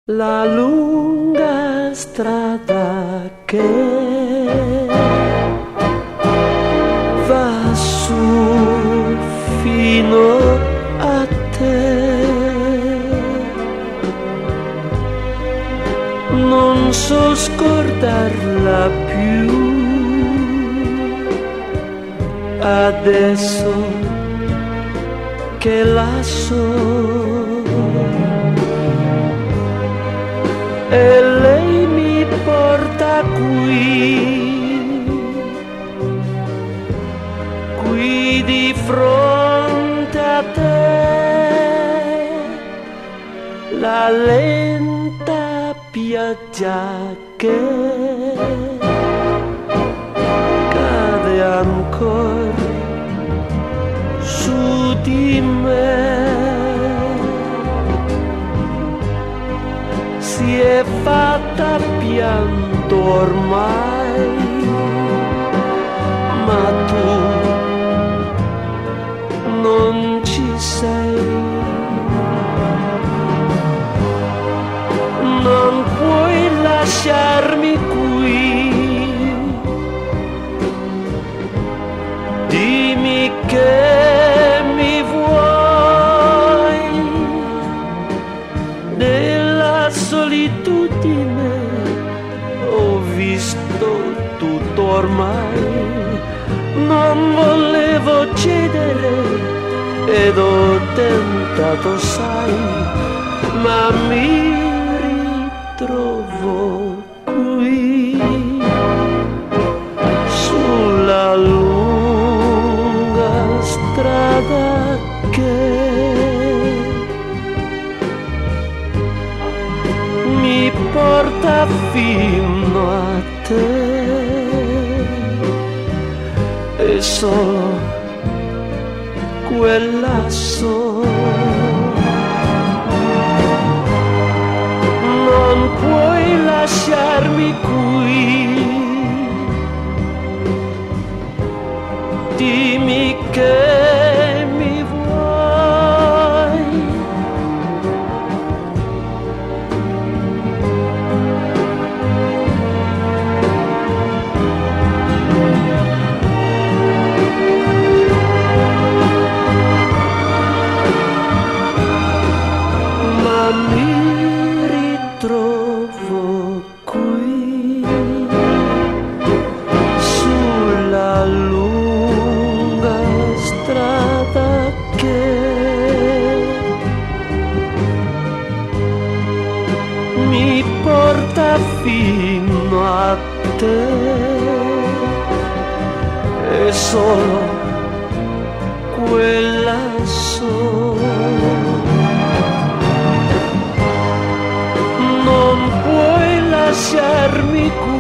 La lunga strada che va su fino a te, non so scordarla più adesso che la so. E lei mi porta qui di fronte a te, la lenta pioggia che cade ancora su di me. Si è fatta pianto ormai, ma tu non ci sei. Non puoi lasciarmi qui, dimmi che mi vuoi. Nella solitudine ho visto tutto ormai, non volevo cedere ed ho tentato, sai, ma mi ritrovo qui sulla lunga strada che mi porta fino a te, e solo quella so. Non puoi lasciarmi qui, dimmi che mi vuoi. Ma mi ritrovo qui sulla lunga strada che mi porta fino a te, e solo quella so. Non puoi lasciarmi qui,